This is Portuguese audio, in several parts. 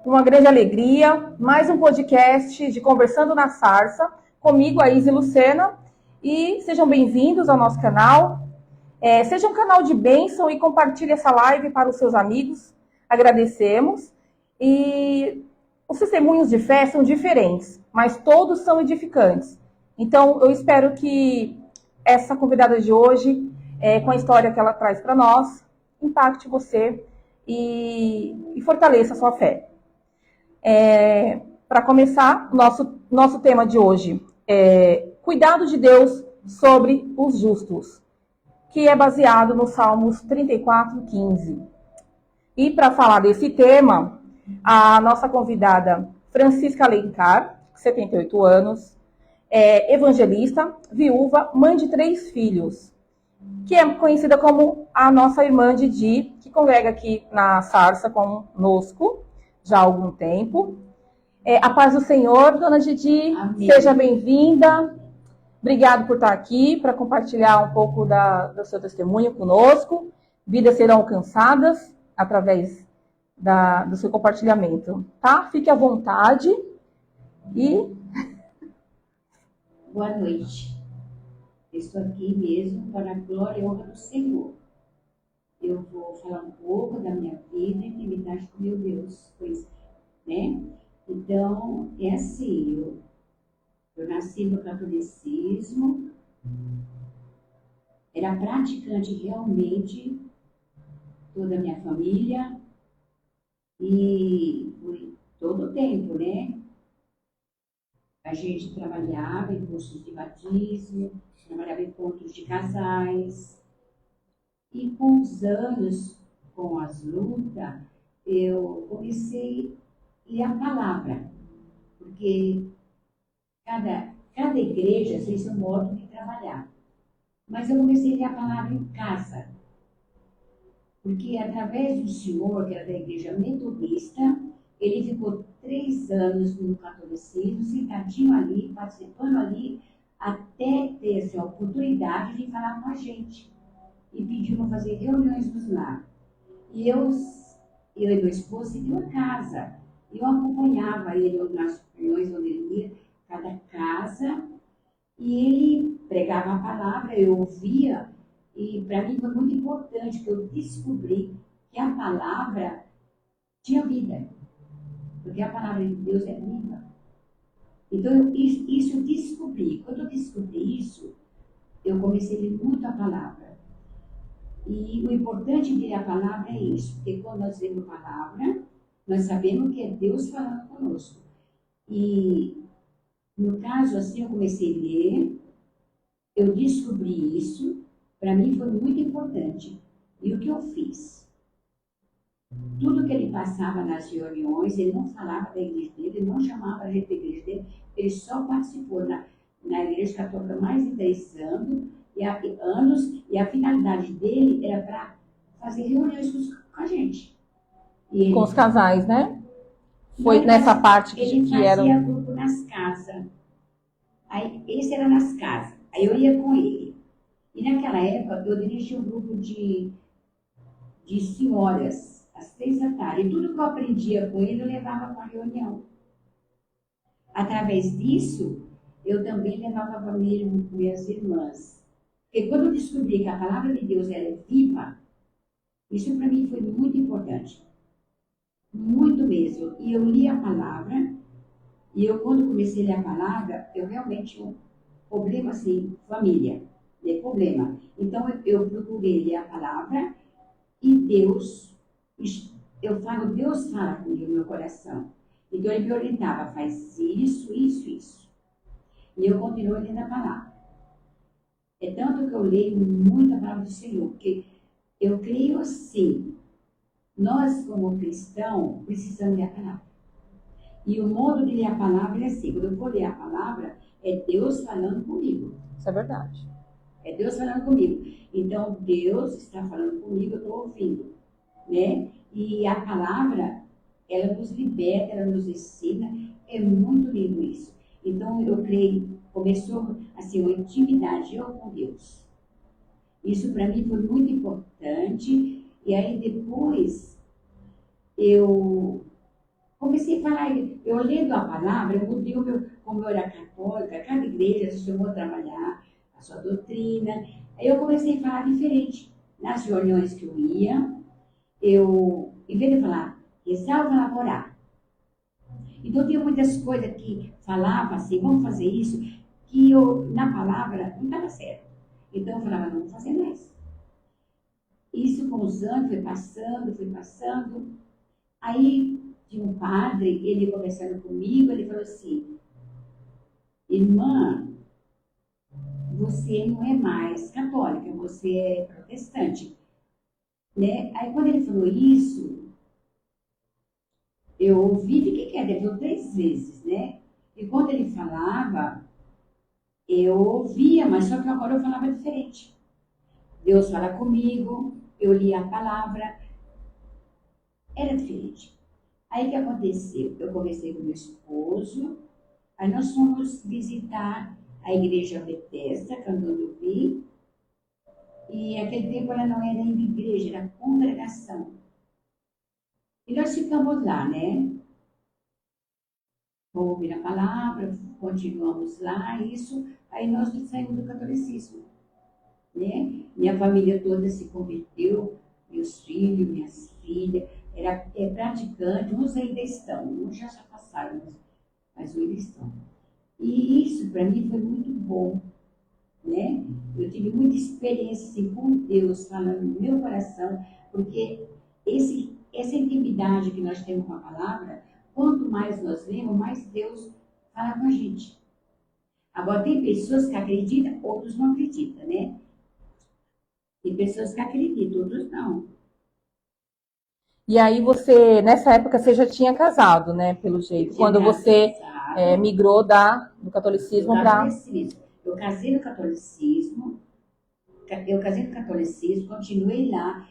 uma grande alegria, mais um podcast de Conversando na Sarça, comigo, a Izzy Lucena, e sejam bem-vindos ao nosso canal. Seja um canal de bênção e compartilhe essa live para os seus amigos, agradecemos. E os testemunhos de fé são diferentes, mas todos são edificantes. Então, eu espero que essa convidada de hoje, com a história que ela traz para nós, impacte você e fortaleça a sua fé. Para começar, nosso tema de hoje é cuidado de Deus sobre os justos, que é baseado no Salmos 34:15. E para falar desse tema, a nossa convidada Francisca Alencar, 78 anos, evangelista, viúva, mãe de 3 filhos, que é conhecida como a nossa irmã Didi, que congrega aqui na Sarça conosco já há algum tempo. A paz do Senhor, dona Didi, amém. Seja bem-vinda. Obrigado por estar aqui para compartilhar um pouco do seu testemunho conosco. Vidas serão alcançadas através do seu compartilhamento, tá? Fique à vontade e... Boa noite. Estou aqui mesmo para a glória e honra do Senhor. Eu vou falar um pouco da minha vida, intimidade com meu Deus, pois, né? Então, é assim, eu nasci no catolicismo, era praticante realmente, toda a minha família, e por todo o tempo, né? A gente trabalhava em cursos de batismo, trabalhava em encontros de casais. E com os anos, com as lutas, eu comecei a ler a palavra. Porque cada igreja tem seu modo de trabalhar. Mas eu comecei a ler a palavra em casa. Porque através do senhor, que era da igreja metodista, ele ficou 3 anos no catolicismo, sentadinho ali, participando ali, até ter essa oportunidade de falar com a gente. E pediu para fazer reuniões dos lar. E eu e meu esposo tínhamos uma casa. Eu acompanhava ele nas reuniões onde ele ia, cada casa, e ele pregava a palavra, eu ouvia, e para mim foi muito importante que eu descobri que a palavra tinha vida. Porque a palavra de Deus é viva. Então, isso eu descobri. Quando eu descobri isso, eu comecei a ler muito a palavra. E o importante de ler a palavra é isso, porque quando nós lemos a palavra, nós sabemos que é Deus falando conosco. E, no caso, assim, eu comecei a ler, eu descobri isso, para mim foi muito importante. E o que eu fiz? Tudo que ele passava nas reuniões, ele não falava da igreja dele, ele não chamava a gente da igreja dele, ele só participou na igreja católica há mais de 10 anos, e a finalidade dele era para fazer reuniões com a gente. Ele, com os casais, né? Foi nessa parte que era... Ele fazia grupo nas casas. Aí, esse era nas casas. Aí eu ia com ele. E naquela época eu dirigia um grupo de senhoras, às 3 da tarde. E tudo que eu aprendia com ele eu levava para a reunião. Através disso, eu também levava para minhas irmãs. Porque quando eu descobri que a palavra de Deus era viva, isso para mim foi muito importante. Muito mesmo. E eu li a palavra, e eu quando comecei a ler a palavra, eu realmente tinha um problema assim, família, né? Problema. Então eu procurei ler a palavra, e Deus fala comigo no meu coração. Então ele me orientava, faz isso, isso, isso. E eu continuo lendo a palavra. É tanto que eu leio muito a palavra do Senhor, porque eu creio assim, nós como cristãos precisamos ler a palavra. E o modo de ler a palavra é assim, quando eu for ler a palavra, é Deus falando comigo. Isso é verdade. É Deus falando comigo. Então, Deus está falando comigo, eu estou ouvindo, né? E a palavra, ela nos liberta, ela nos ensina, é muito lindo isso. Então, eu creio, começou assim, uma intimidade eu com Deus. Isso para mim foi muito importante. E aí depois, comecei a falar, eu lendo a palavra, eu mudei como eu era católica, cada igreja se chamou a trabalhar a sua doutrina. Aí eu comecei a falar diferente. Nas reuniões que eu ia, em vez de falar, rezar, eu falava orar. Então tinha muitas coisas que falava assim, vamos fazer isso, que eu, na palavra, não estava certo. Então eu falava, não vou fazer mais. Isso com os anos foi passando, foi passando. Aí tinha um padre, ele conversando comigo, ele falou assim, irmã, você não é mais católica, você é protestante. Né? Aí quando ele falou isso, eu ouvi, fiquei quieta, ele falou 3 vezes, né? E quando ele falava, eu ouvia, mas só que agora eu falava diferente. Deus fala comigo, eu li a palavra, era diferente. Aí o que aconteceu? Eu conversei com meu esposo, aí nós fomos visitar a igreja Bethesda, Candanduvi, e naquele tempo ela não era ainda igreja, era congregação. E nós ficamos lá, né? Vamos ouvir a palavra, continuamos lá, isso, aí nós saímos do catolicismo, né? Minha família toda se converteu, meus filhos, minhas filhas, é praticante, uns ainda estão, uns já passaram, mas ainda estão. E isso para mim foi muito bom, né? Eu tive muita experiência assim, com Deus falando no meu coração, porque essa intimidade que nós temos com a palavra, quanto mais nós lemos, mais Deus fala com a gente. Agora, tem pessoas que acreditam, outros não acreditam, né? Tem pessoas que acreditam, outros não. E aí você, nessa época, você já tinha casado, né? Pelo jeito. Quando você migrou do catolicismo para... Eu casei no catolicismo, continuei lá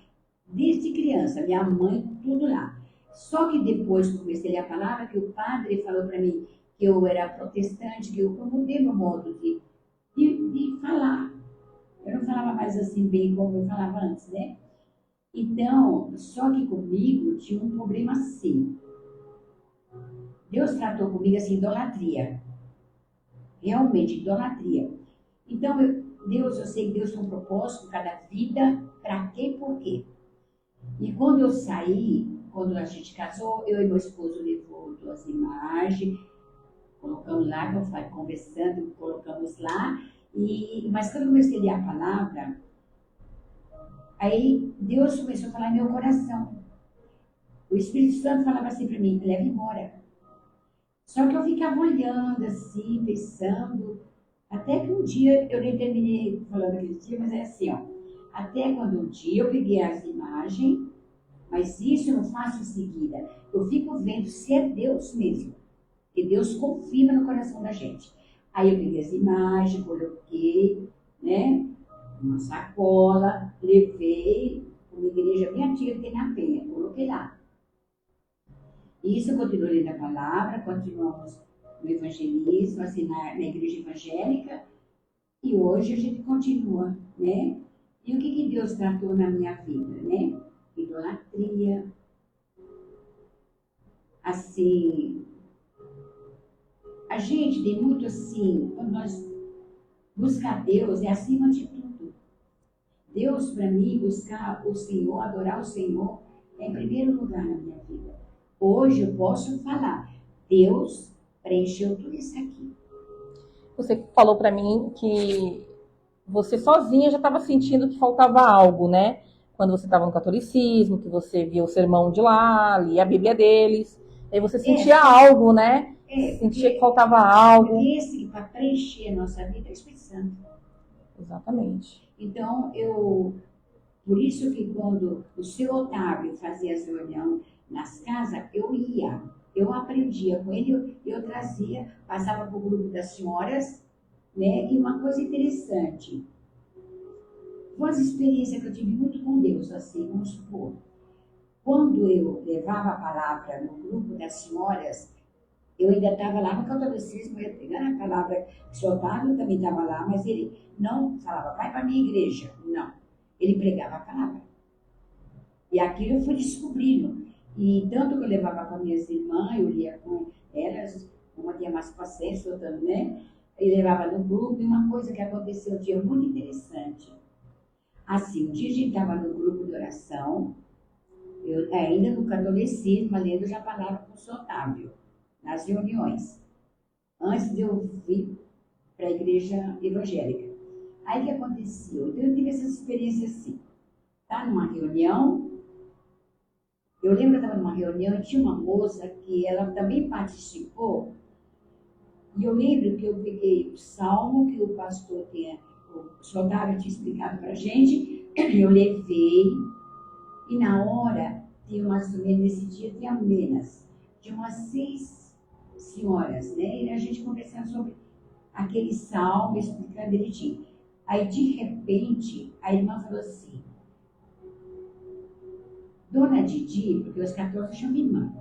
desde criança, minha mãe, tudo lá. Só que depois que comecei a ler a palavra, que o padre falou para mim que eu era protestante, que eu mudei meu modo de falar. Eu não falava mais assim bem como eu falava antes, né? Então, só que comigo tinha um problema assim. Deus tratou comigo assim, idolatria. Realmente, idolatria. Então, eu sei que Deus tem um propósito, cada vida, para quê e por quê. E quando eu saí, quando a gente casou, eu e meu esposo levou 2 imagens, colocamos lá, que eu falei, conversando, colocamos lá. Mas quando eu comecei a ler a palavra, aí Deus começou a falar em meu coração. O Espírito Santo falava assim para mim, leva embora. Só que eu ficava olhando assim, pensando, até que um dia, eu nem terminei falando aquele dia, mas é assim, ó. Até quando um dia eu peguei as imagens, mas isso eu não faço em seguida. Eu fico vendo se é Deus mesmo. Que Deus confirma no coração da gente. Aí eu peguei as imagens, coloquei, né? Uma sacola, levei uma igreja bem antiga que tem na Penha, coloquei lá. E isso eu continuei lendo a palavra, continuamos no evangelismo, assim, na igreja evangélica, e hoje a gente continua, né? E o que Deus tratou na minha vida, né? Idolatria, assim, a gente tem muito assim, quando nós buscar Deus, é acima de tudo. Deus, para mim, buscar o Senhor, adorar o Senhor, é em primeiro lugar na minha vida. Hoje eu posso falar, Deus preencheu tudo isso aqui. Você falou para mim que você sozinha já estava sentindo que faltava algo, né? Quando você estava no catolicismo, que você via o sermão de lá, lia a Bíblia deles, aí você sentia algo, né? Sentia que faltava algo. Porque para preencher a nossa vida é o Espírito Santo. Exatamente. Então, por isso que quando o seu Otávio fazia as reuniões nas casas, eu ia, eu aprendia com ele, eu trazia, passava para o grupo das senhoras, né? E uma coisa interessante, foi as experiências que eu tive muito com Deus, assim, vamos supor. Quando eu levava a palavra no grupo das senhoras, eu ainda estava lá no catolicismo, eu ia pegar a palavra, o seu Otávio também estava lá, mas ele não falava, vai para a minha igreja, não. Ele pregava a palavra. E aquilo eu fui descobrindo. E tanto que eu levava para minhas irmãs, eu lia com elas, uma tinha mais paciência, outra, né? Eu levava no grupo, e uma coisa que aconteceu um dia muito interessante. Assim, um dia a gente estava no grupo de oração, eu ainda no catolicismo, lendo já a palavra com o Sr. Otávio, nas reuniões, antes de eu vir para a igreja evangélica. Aí o que aconteceu? Então eu tive essa experiência assim, tá numa reunião, eu lembro que eu estava numa reunião e tinha uma moça que ela também participou, e eu lembro que eu peguei o salmo que o pastor tinha, o Sr. Otávio tinha explicado para a gente, eu levei, e na hora, tinha mais ou menos, nesse dia tinha menos, tinha umas 6 senhoras, né? E a gente conversando sobre aquele salmo, explicando direitinho. Aí, de repente, a irmã falou assim, Dona Didi, porque os 14 chamam irmã,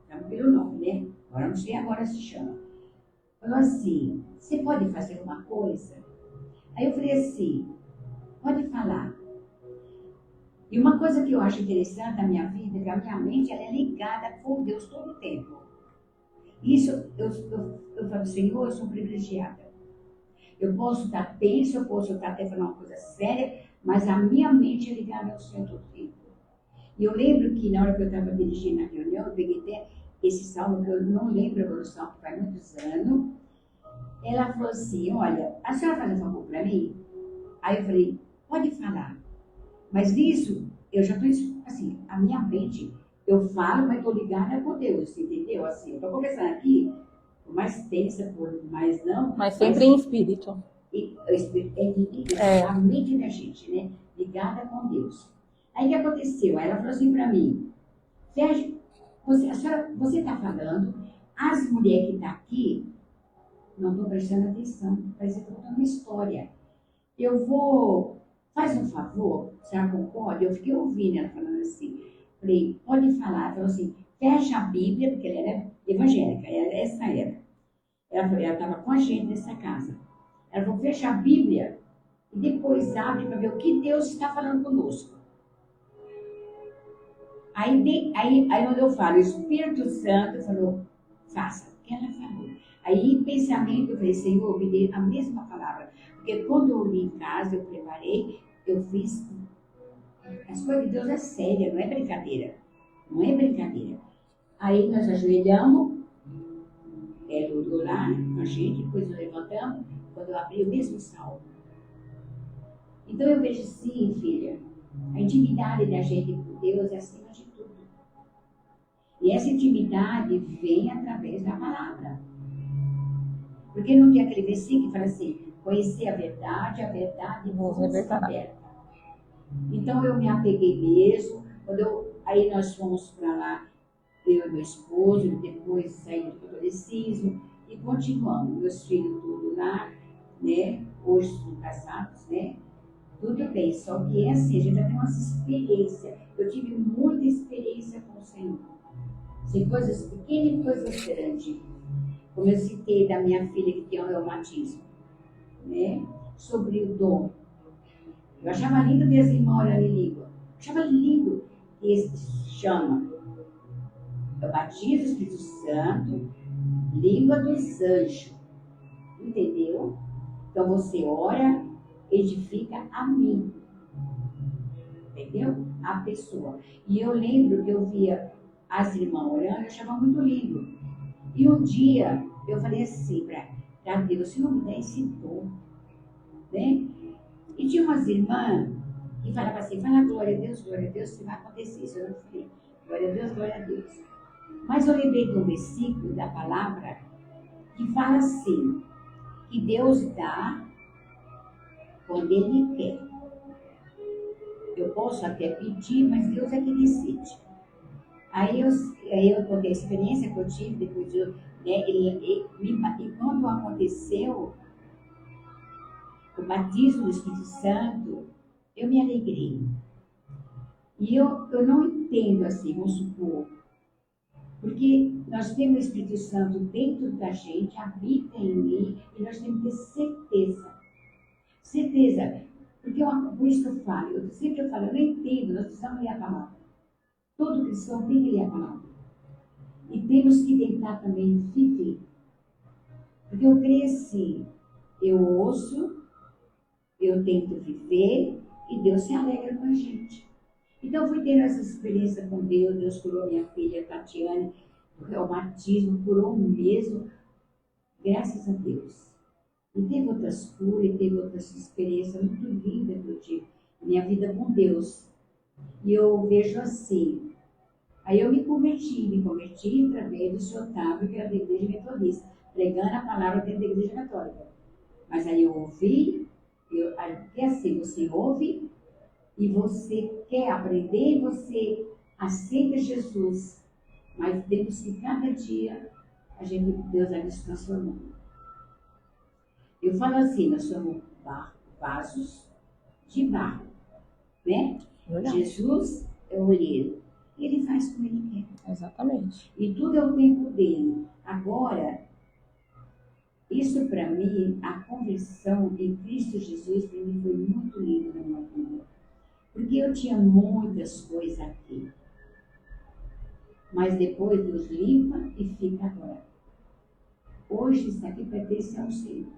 chamam pelo nome, né? Agora não sei, agora se chama. Falou assim, você pode fazer uma coisa? Aí eu falei assim, pode falar. E uma coisa que eu acho interessante na minha vida é que a minha mente ela é ligada com Deus todo o tempo. Isso, eu falo, Senhor, eu sou privilegiada. Eu posso estar tenso, eu posso estar até falando uma coisa séria, mas a minha mente é ligada ao Senhor todo o tempo. E eu lembro que na hora que eu estava dirigindo a reunião, eu peguei até esse salmo, que eu não lembro a evolução, que faz muitos anos. Ela falou assim, olha, a senhora faz um favor para mim? Aí eu falei, pode falar. Mas nisso, eu já estou, assim, a minha mente, eu falo, mas estou ligada com Deus, entendeu? Assim, eu estou conversando aqui, por mais tensa, por mais não. Mas sempre em espírito. A mente da gente, né? Ligada com Deus. Aí o que aconteceu? Aí ela falou assim para mim, Sérgio, você está falando, as mulheres que estão aqui não estão prestando atenção, parece que estão contando uma história. Eu vou, faz um favor, a senhora concorda? Eu fiquei ouvindo ela falando assim, falei, pode falar. Ela falou assim, fecha a Bíblia, porque ela era evangélica, essa era. Ela estava com a gente nessa casa. Ela falou, fecha a Bíblia e depois abre para ver o que Deus está falando conosco. Aí quando eu falo, o Espírito Santo falou, faça o que ela falou. Aí, em pensamento, eu falei, Senhor, me dê a mesma palavra. Porque quando eu li em casa, eu preparei, eu fiz. As coisas de Deus é séria, não é brincadeira. Não é brincadeira. Aí nós ajoelhamos, ela orou lá com a gente, depois nós levantamos, quando eu abri o mesmo salmo. Então eu vejo sim, filha, a intimidade da gente com Deus é acima de tudo. E essa intimidade vem através da palavra. Porque não tem aquele versículo que fala assim, conhecer a verdade vos liberta. Então eu me apeguei mesmo, aí nós fomos para lá, eu e meu esposo, depois saímos do catolicismo e continuamos, meus filhos tudo lá, né, hoje são casados, né, tudo bem, só que é assim, a gente já tem uma experiência, eu tive muita experiência com o Senhor, assim, coisas pequenas e coisas grandes. Como eu citei da minha filha que tem um reumatismo, né? Sobre o dom. Eu achava lindo ver as irmãs orando em língua. Eu achava lindo que esse chama. Eu batizo o Espírito Santo, língua dos anjos. Entendeu? Então você ora, edifica a mim. Entendeu? A pessoa. E eu lembro que eu via as irmãs orando, eu achava muito lindo. E um dia eu falei assim para Deus, Senhor, me dá esse dom, né? E tinha umas irmãs que falavam assim, fala glória a Deus, se vai acontecer isso. Eu não falei, glória a Deus, glória a Deus. Mas eu lembrei de um versículo da palavra que fala assim, que Deus dá quando Ele quer. Eu posso até pedir, mas Deus é que decide. Aí eu contei a experiência que eu tive, depois e quando aconteceu o batismo do Espírito Santo, eu me alegrei. E eu não entendo assim, vamos supor, porque nós temos o Espírito Santo dentro da gente, habita em mim, e nós temos que ter certeza. Certeza. Porque por isso que eu falo, eu não entendo, nós precisamos ler a palavra. Todo cristão tem que ler a palavra. E temos que tentar também viver. Porque eu cresci, eu ouço, eu tento viver e Deus se alegra com a gente. Então, eu fui tendo essa experiência com Deus. Deus curou minha filha, Tatiane, do reumatismo, curou mesmo, graças a Deus. E teve outras curas, e teve outras experiências muito lindas que eu tive. Minha vida com Deus. E eu vejo assim. Aí eu me converti através do Sr. Otávio, que era da Igreja Metodista, pregando a palavra dentro da Igreja Católica. Mas aí eu ouvi, porque assim, você ouve e você quer aprender, e você aceita Jesus. Mas temos que cada dia Deus vai nos transformando. Eu falo assim, nós somos vasos de barro, né? Verdade. Jesus é o olheiro. Ele faz como ele quer. Exatamente. E tudo é o tempo dele. Agora, isso para mim, a conversão em Cristo Jesus, para mim foi muito lindo na minha vida. Porque eu tinha muitas coisas aqui. Mas depois Deus limpa e fica agora. Hoje isso aqui pertence ao Senhor.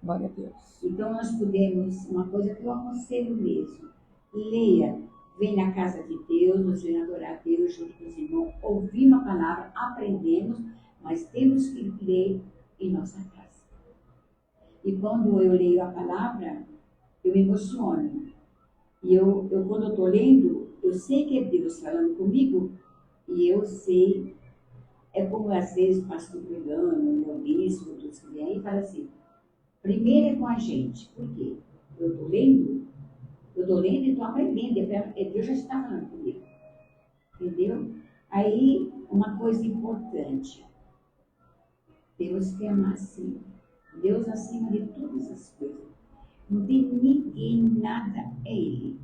Glória a Deus. Então nós podemos, uma coisa que eu aconselho mesmo, leia, vem na casa de Deus, nós vamos adorar a Deus junto com os irmãos, ouvimos a palavra, aprendemos, mas temos que ler em nossa casa. E quando eu leio a palavra, eu me emociono. E quando eu estou lendo, eu sei que é Deus falando comigo, e eu sei, é como às vezes o pastor pregando, meu bispo, todos que vêm aí, fala assim, primeiro é com a gente. Por quê? Eu estou lendo e estou aprendendo. Deus já está falando comigo. Entendeu? Aí, uma coisa importante. Temos que amar sim. Deus acima de todas as coisas. Não tem ninguém, nada, é Ele.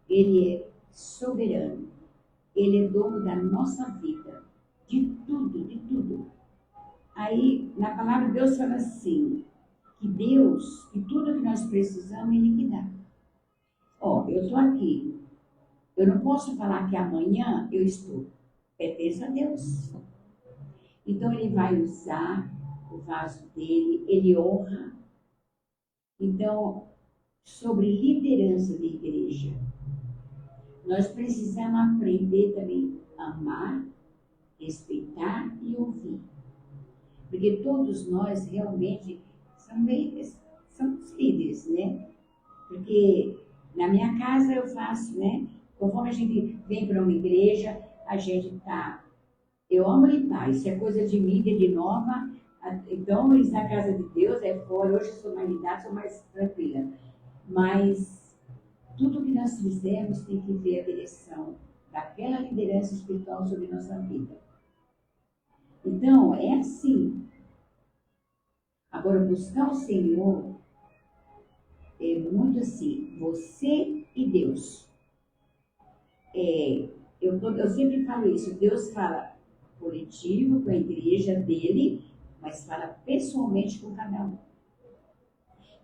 Ele é soberano. Ele é dono da nossa vida. De tudo, de tudo. Aí, na palavra de Deus fala assim, que Deus, que tudo que nós precisamos, Ele que dá. Ó, eu estou aqui. Eu não posso falar que amanhã eu estou. Pertence a Deus. Então, Ele vai usar o vaso dele, Ele honra. Então, sobre liderança de igreja, nós precisamos aprender também a amar, respeitar e ouvir. Porque todos nós realmente somos líderes, né? Porque na minha casa eu faço, né? Conforme a gente vem para uma igreja, a gente tá. Eu amo limpar, isso é coisa de mídia, de nova. Então, isso na casa de Deus é fora. Hoje eu sou mais lidada, sou mais tranquila. Mas tudo que nós fizemos tem que ver a direção daquela liderança espiritual sobre nossa vida. Então, é assim. Agora, buscar o Senhor é muito assim, você e Deus. Eu sempre falo isso, Deus fala coletivo com a igreja dele, mas fala pessoalmente com cada um.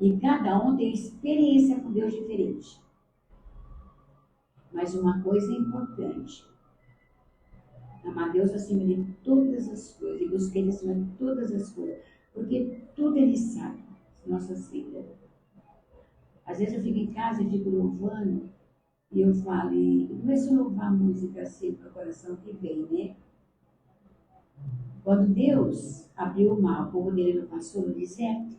E cada um tem experiência com Deus diferente. Mas uma coisa é importante, amar Deus acima de todas as coisas, e buscar Ele acima de todas as coisas, porque tudo Ele sabe, nossas vidas. Às vezes eu fico em casa e fico louvando, e eu falo, e começo a louvar a música assim para o coração que vem, né? Quando Deus abriu o mar, o povo dele não passou no deserto.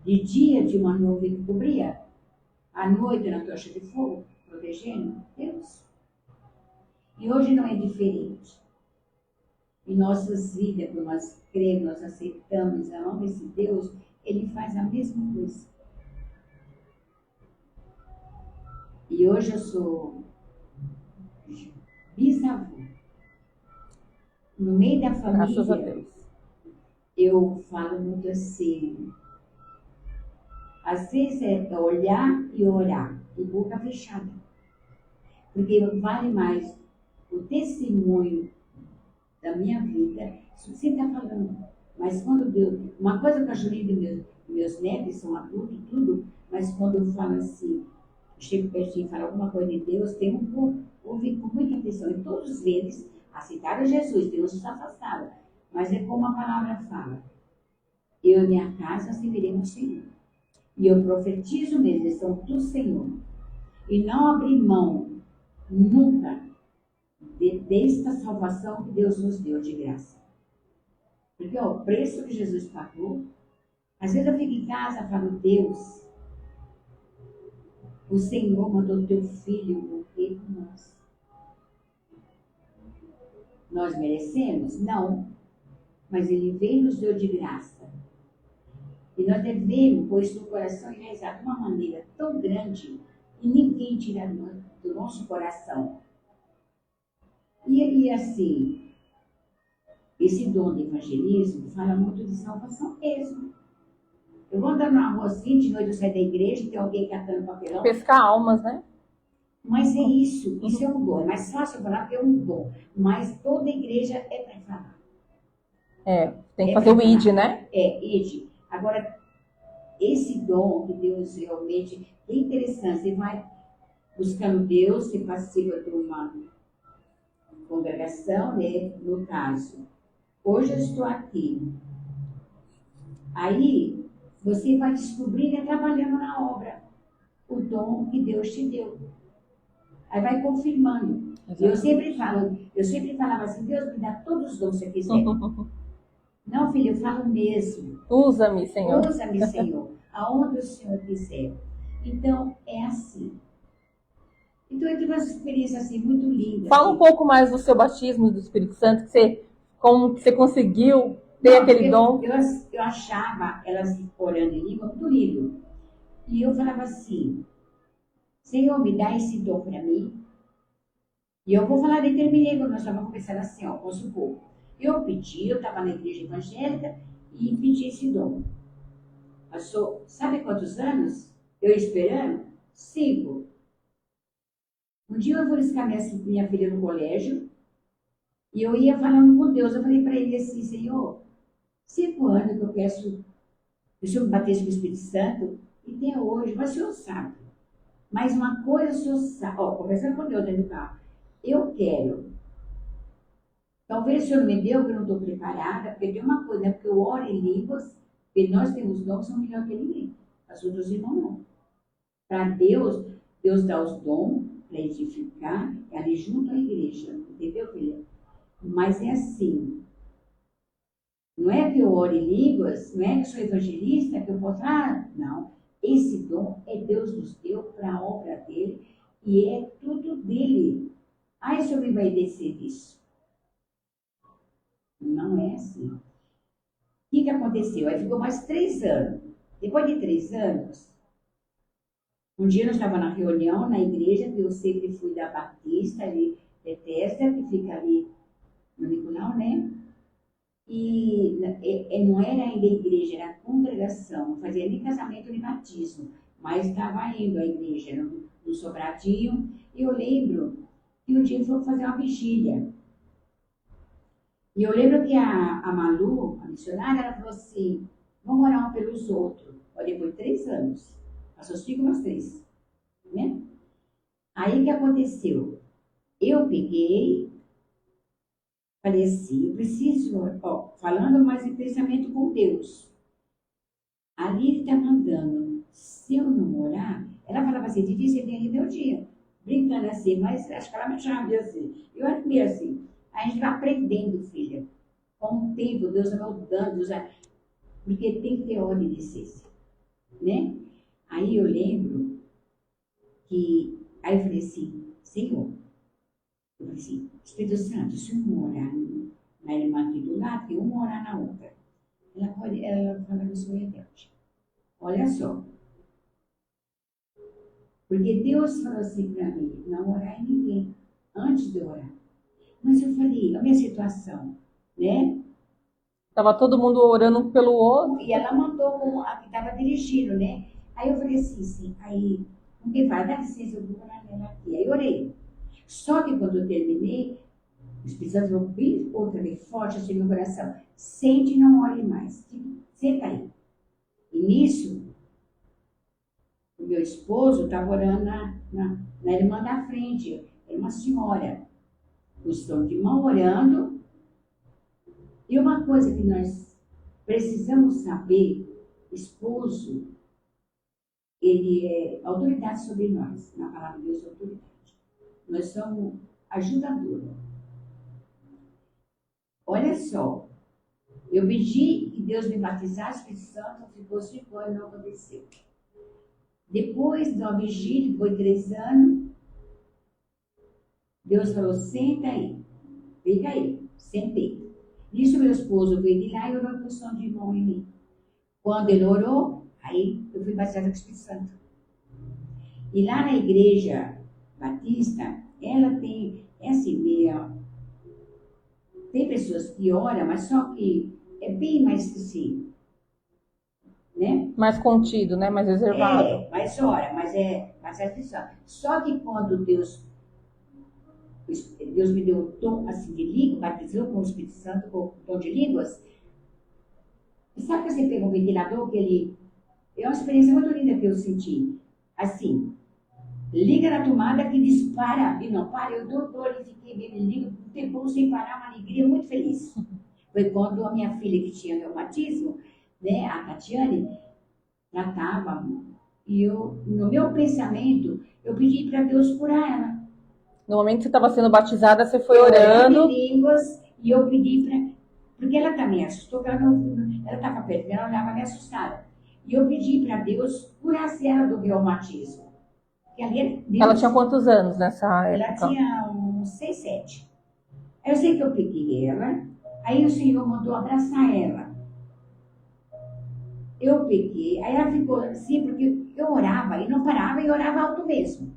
De dia de uma nuvem que cobria, à noite na tocha de fogo, protegendo Deus. E hoje não é diferente. Em nossas vidas, quando nós cremos, nós aceitamos, amamos esse Deus, Ele faz a mesma coisa. E hoje eu sou bisavô. No meio da Graças a família, Deus. eu falo muito assim. Às vezes é olhar e orar, e boca fechada. Porque vale mais o testemunho da minha vida, isso que você está falando. Mas quando Deus. Uma coisa que eu acho lindo, meus netos são adultos e tudo, mas quando eu falo assim, chego pertinho e falo alguma coisa de Deus, tem um ouve com muita atenção. E todos eles aceitaram Jesus, Deus os afastava. Mas é como a palavra fala. Eu e minha casa serviremos ao Senhor. E eu profetizo mesmo, eles são do Senhor. E não abrir mão, nunca, desta salvação que Deus nos deu de graça. Porque ó, o preço que Jesus pagou, às vezes eu fico em casa e falo, Deus, o Senhor mandou teu filho morrer por nós. Nós merecemos? Não. Mas ele veio e nos deu de graça. E nós devemos pôr isso no coração e rezar de uma maneira tão grande e ninguém tira do nosso coração. E assim, esse dom de evangelismo fala muito de salvação mesmo. Eu vou andar na rua assim, de noite eu saio da igreja, tem alguém catando papelão. Pescar almas, né? Mas é isso é um dom. É mais fácil falar porque é um dom. Mas toda igreja é para falar. Tem que fazer o ID, né? ID. Agora, esse dom que Deus realmente é interessante. Você vai buscando Deus, você participa de uma congregação, né? No caso, hoje eu estou aqui. Aí, você vai descobrir, trabalhando na obra, o dom que Deus te deu. Aí vai confirmando. Eu sempre falava assim, Deus me dá todos os dons que você quiser. Não, filho, eu falo mesmo. Usa-me, Senhor. Usa-me, Senhor, aonde o Senhor quiser. Então, é assim. Então, eu tive uma experiência assim, muito linda. Fala um pouco mais do seu batismo do Espírito Santo, como que você conseguiu ter aquele dom. Eu achava elas orando em língua muito lindo. E eu falava assim, Senhor, me dá esse dom para mim. E eu vou falar, determinei, quando nós estávamos conversando assim, ó, vamos supor. Eu pedi, eu estava na igreja evangélica e pedi esse dom. Passou, sabe quantos anos? Eu esperando? 5. Um dia eu vou buscar minha filha no colégio e eu ia falando com Deus. Eu falei para ele assim, Senhor, 5 anos que eu peço que o Senhor me batesse com o Espírito Santo e até hoje, mas o Senhor sabe. Mas uma coisa o Senhor sabe, ó, conversando com Deus dentro do carro, eu quero. Talvez o Senhor me deu, que eu não estou preparada, porque tem uma coisa, né? Porque eu oro em línguas, e nós temos dons que são melhores que ninguém. As outras irmãos não. Para Deus, Deus dá os dons para edificar, é ali junto à igreja. Entendeu, filha? Mas é assim. Não é que eu oro em línguas, não é que eu sou evangelista, que eu posso. Não. Esse dom é Deus nos deu para a obra dele e é tudo dele. O Senhor me vai descer disso. Não é assim. O que aconteceu? Aí ficou mais 3 anos. Depois de 3 anos, um dia nós estávamos na reunião na igreja, que eu sempre fui da Batista, ali, Bethesda, que fica ali no Nicolau, né? E não era ainda igreja, era congregação, não fazia nem casamento nem batismo, mas estava indo à igreja, no Sobradinho. E eu lembro que um dia ele foi fazer uma vigília. E eu lembro que a Malu, a missionária, ela falou assim, vamos orar um pelos outros. Olha, depois de 3 anos, passou 5 mais 3, né? Aí o que aconteceu? Eu peguei, falei assim, eu preciso, ó, falando mais em pensamento com Deus. Ali ele está mandando, se eu não orar, ela falava assim, difícil você tem rebeldia. Brincando assim, mas acho que ela me chamava assim. Eu era meio assim. A gente vai aprendendo, filha. Com o tempo, Deus vai mudando, porque tem que ter ordem de essência, né? Aí eu lembro que, aí eu falei assim, Senhor, eu falei assim, Espírito Santo, se um orar na irmã aqui do lado, e uma orar na outra, ela fala que eu sou rebelde. Olha só. Porque Deus falou assim para mim, não orar em ninguém, antes de orar. Mas eu falei, a minha situação, né? Tava todo mundo orando um pelo outro. E ela mandou como a que estava dirigindo, né? Aí eu falei assim, sim, aí, não tem vai, dá licença, eu vou orar nela aqui. Aí eu orei. Só que quando eu terminei, os Espírito falou bem outra vez, forte assim no meu coração, sente e não ore mais. Senta aí. E nisso, o meu esposo estava orando na irmã da frente. era uma senhora, estão de mão orando. E uma coisa que nós precisamos saber, esposo, ele é autoridade sobre nós. Na palavra de Deus é autoridade. Nós somos ajudadora. Olha só, eu pedi que Deus me batizasse, o Espírito Santo ficou 5 anos e não aconteceu. Depois de uma vigília, foi 3 anos, Deus falou, senta aí, fica aí, sentei. Nisso meu esposo veio de lá e orou a posição de mão em mim. Quando ele orou, aí eu fui batizada com o Espírito Santo. E lá na igreja batista, ela tem, é assim, tem pessoas que oram, mas só que é bem mais assim, né? Mais contido, né? Mais reservado. Mais ora, mas é mais atenção. Só que quando Deus me deu um tom assim de língua, batizou com o Espírito Santo, com o tom de línguas. E sabe que você pega um ventilador que ele... É uma experiência muito linda que eu senti. Assim, liga na tomada que dispara e não para. Eu dou e fiquei liga um tempo sem parar, uma alegria muito feliz. Foi quando a minha filha que tinha reumatismo, né, a Tatiane, tratava, e eu, no meu pensamento, eu pedi para Deus curar ela. No momento que você estava sendo batizada, você foi orando. Em línguas, e eu pedi para... Porque ela também assustou, ela estava perto, ela olhava me assustada. E eu pedi para Deus curasse ela do reumatismo. Ela tinha quantos anos nessa época? Ela tinha uns 6, 7. Aí eu sei que eu peguei ela, aí o Senhor mandou abraçar ela. Eu peguei, aí ela ficou assim, porque eu orava e não parava, e orava alto mesmo.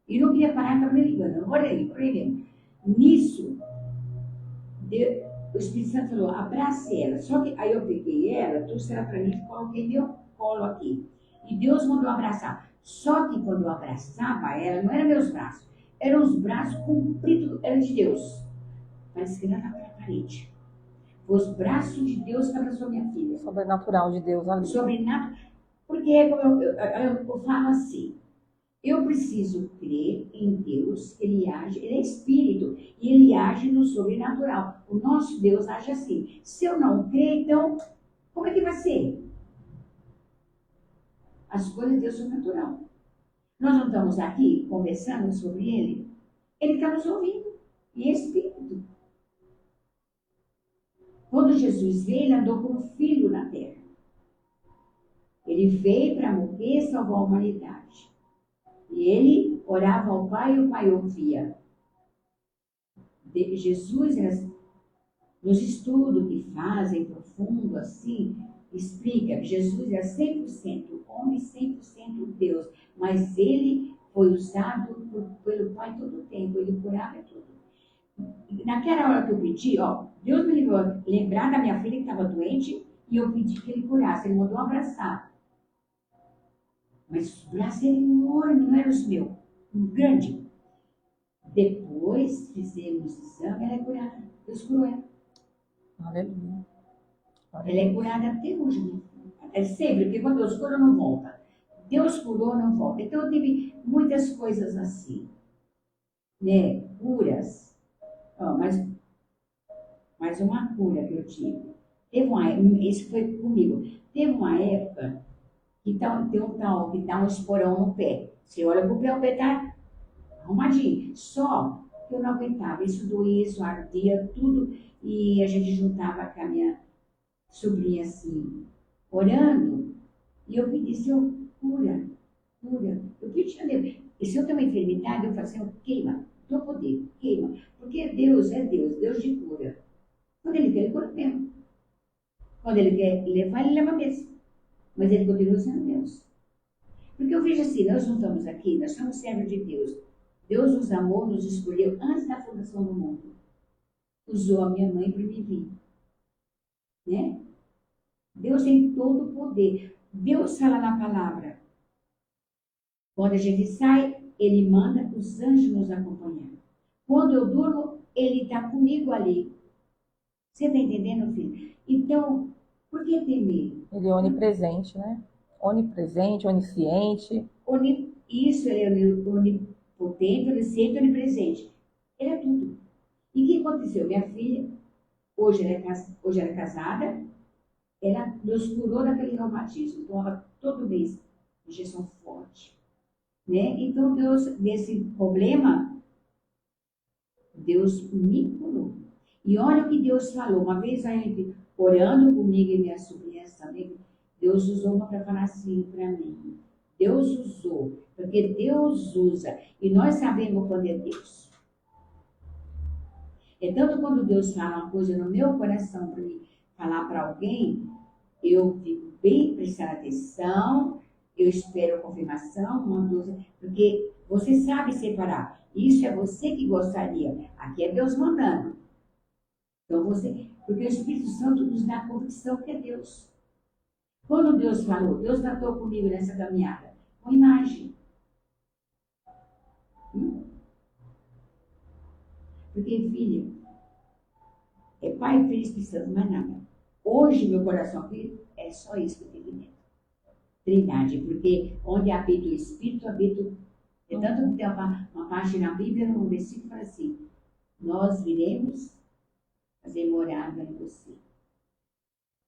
E não queria parar, estava me ligando. Eu orei mesmo. Nisso, o Espírito Santo falou, abrace ela. Só que aí eu peguei ela, trouxe ela para mim e coloquei meu colo aqui. E Deus mandou abraçar. Só que quando eu abraçava ela, não eram meus braços. Eram os braços compridos, eram de Deus. Parece que ela estava na parede. Foi os braços de Deus que abraçou minha filha. Sobrenatural de Deus ali. Sobrenatural. Porque como eu falo assim, eu preciso crer em Deus, ele age, ele é espírito, e ele age no sobrenatural. O nosso Deus age assim. Se eu não crer, então, como é que vai ser? As coisas de Deus são natural. Nós não estamos aqui conversando sobre ele, ele está nos ouvindo, e é espírito. Quando Jesus veio, ele andou como filho na terra. Ele veio para morrer e salvar a humanidade. E ele orava ao Pai e o Pai ouvia. Jesus, nos estudos que fazem profundo assim, explica que Jesus era 100% homem, 100% Deus. Mas ele foi usado pelo Pai todo o tempo. Ele curava tudo. Naquela hora que eu pedi, Deus me livrou lembrar da minha filha que estava doente e eu pedi que ele curasse. Ele mandou um abraçar. Mas os braços eram enormes, não eram os meus. Grande. Depois fizemos o exame, ela é curada. Deus curou ela. Aleluia. Ela é curada até hoje. Né? É sempre, porque quando Deus cura, não volta. Deus curou, não volta. Então eu tive muitas coisas assim. Né? Curas. Mas uma cura que eu tive. Isso foi comigo. Teve uma época que tem um tal que dá um esporão no pé. Você olha pro pé, o pé tá arrumadinho. Só que eu não aguentava. Isso doía, isso ardia, tudo. E a gente juntava com a minha sobrinha assim, orando. E eu pedi, Senhor, cura. Eu pedi a Deus. E se eu tenho uma enfermidade, eu falo, Senhor, queima. Teu poder, queima. Porque Deus é Deus, Deus de cura. Quando ele quer, ele cura mesmo. Quando ele quer levar, ele leva mesmo. Mas ele continua sendo Deus. Porque eu vejo assim, nós não estamos aqui, nós somos servos de Deus. Deus nos amou, nos escolheu antes da fundação do mundo. Usou a minha mãe para me vir. Né? Deus tem todo o poder. Deus fala na palavra. Quando a gente sai, ele manda os anjos nos acompanhar. Quando eu durmo, ele está comigo ali. Você está entendendo, filho? Então, por que temer? Ele é onipresente, né? Onipresente, onisciente. Isso, ele é potente, onisciente, onipresente. Ele é tudo. E o que aconteceu? Minha filha, hoje ela é casada, ela nos curou daquele reumatismo. Tomava todo mês injeção forte. Né? Então, Deus, nesse problema, Deus me curou. E olha o que Deus falou. Uma vez a gente orando comigo e minhas sobrinhas também, Deus usou uma para falar assim para mim. Deus usou, porque Deus usa. E nós sabemos quando é Deus. É tanto quando Deus fala uma coisa no meu coração para mim falar para alguém, eu fico bem prestando atenção, eu espero a confirmação, porque você sabe separar. Isso é você que gostaria. Aqui é Deus mandando. Então porque o Espírito Santo nos dá a convicção que é Deus. Quando Deus falou, Deus tratou comigo nessa caminhada, com imagem. Porque, filha, é Pai, Filho e Espírito Santo, mais nada. Hoje, meu coração aqui é só isso que eu tenho dentro. Trindade, porque onde habita o Espírito, habita. É tanto que tem uma parte na Bíblia, no versículo, que fala assim: nós viremos fazer morada em você.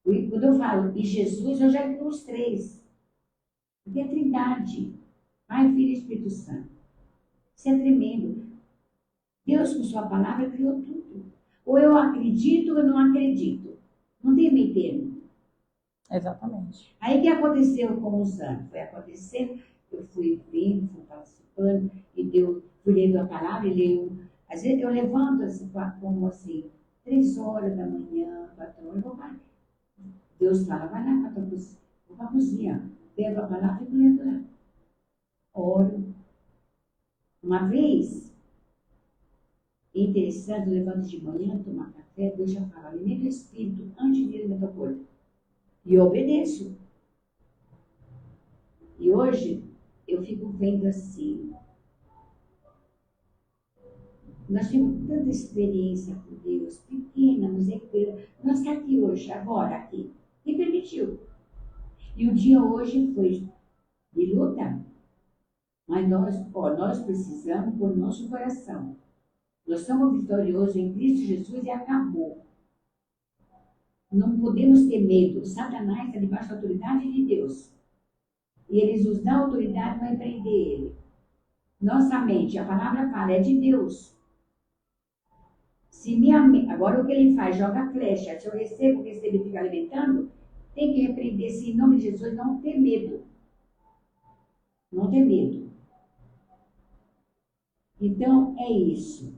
E quando eu falo em Jesus, eu já incluo os três. Porque é Trindade. Pai, Filho e Espírito Santo. Isso é tremendo. Deus, com sua palavra, criou tudo. Ou eu acredito ou eu não acredito. Não tem meio termo. Exatamente. Aí o que aconteceu com os anos? Foi acontecendo, eu fui vendo, fui participando, fui lendo a palavra e leio. Às vezes eu levanto assim, como assim, 3 horas da manhã, 4 horas, eu vou para. Deus fala, vai lá para a cozinha, pego a palavra e fico lendo lá. Oro. Uma vez, interessante, eu levanto de manhã, tomar café, Deus já fala, alimenta o espírito antes de alimentar o corpo. E eu obedeço. E hoje, eu fico vendo assim. Nós temos tanta experiência com Deus, pequena, mas é que nós estamos aqui hoje, agora, aqui. E permitiu. E o dia hoje foi de luta. Mas nós precisamos pôr nosso coração. Nós somos vitoriosos em Cristo Jesus e acabou. Não podemos ter medo. Satanás está debaixo da autoridade de Deus. E eles nos dão autoridade para empreender ele. Nossa mente, a palavra fala, é de Deus. Agora o que ele faz? Joga flecha. Se eu recebo e fica alimentando, tem que repreender-se em nome de Jesus, não ter medo. Não ter medo. Então, é isso.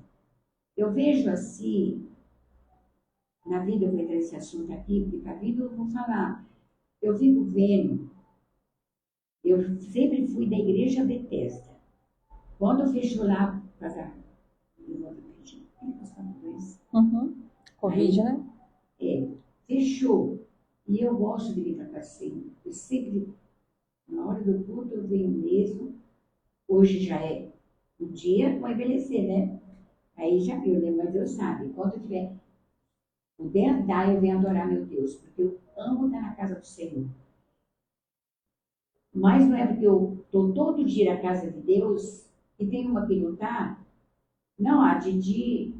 Eu vejo assim, na vida, eu vou entrar nesse assunto aqui, porque para a vida eu vou falar. Eu fico vendo, eu sempre fui da igreja Betesda. Quando fechou lá, Covid, né? Fechou. E eu gosto de vir para cá sempre. Eu sempre, na hora do culto, eu venho mesmo. Hoje já é o dia para envelhecer, né? Aí já viu, né? Mas Deus sabe. Quando eu tiver puder andar, eu venho adorar meu Deus. Porque eu amo estar na casa do Senhor. Mas não é porque eu estou todo dia na casa de Deus e tem uma que não está. Não, a Didi.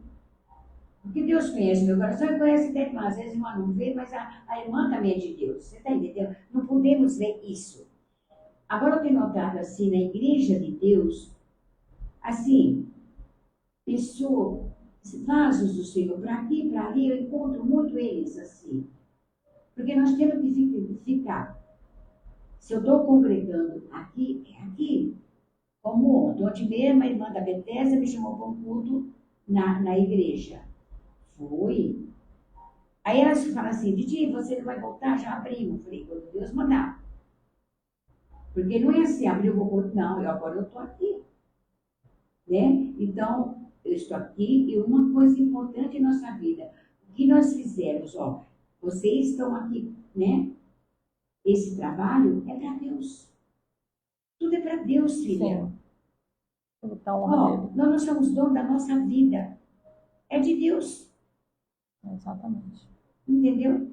Porque Deus conhece meu coração e conhece até irmã. Às vezes a irmã não vê, mas a irmã também é de Deus. Você está entendendo? Não podemos ver isso. Agora eu tenho notado assim, na igreja de Deus, assim, vasos do Senhor, para aqui e para ali, eu encontro muito eles assim. Porque nós temos que ficar. Se eu estou congregando aqui, é aqui. Como ontem mesmo, a irmã da Betesda me chamou para um culto na igreja. Fui. Aí elas falam assim, Didi, você não vai voltar? Já abrimos. Falei, quando Deus mandar. Porque não é assim, abriu o culto, não, agora eu estou aqui. Né? Então, eu estou aqui e uma coisa importante em nossa vida, o que nós fizemos, vocês estão aqui, né? Esse trabalho é para Deus. Tudo é para Deus, filha. Sim. Então, nós não somos donos da nossa vida. É de Deus. Exatamente. Entendeu?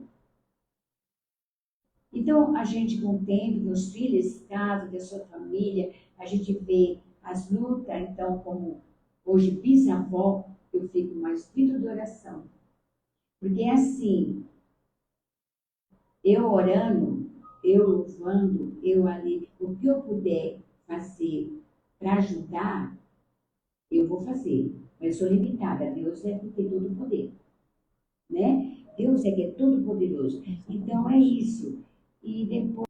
Então, a gente com o tempo, meus filhos, casa, da sua família, a gente vê as lutas, então, como hoje bisavó, eu fico mais espírito de oração. Porque é assim, eu orando, eu louvando, eu ali, o que eu puder fazer para ajudar, eu vou fazer. Mas eu sou limitada, Deus é que tem todo o poder. Né? Deus é que é todo poderoso. Então é isso. E depois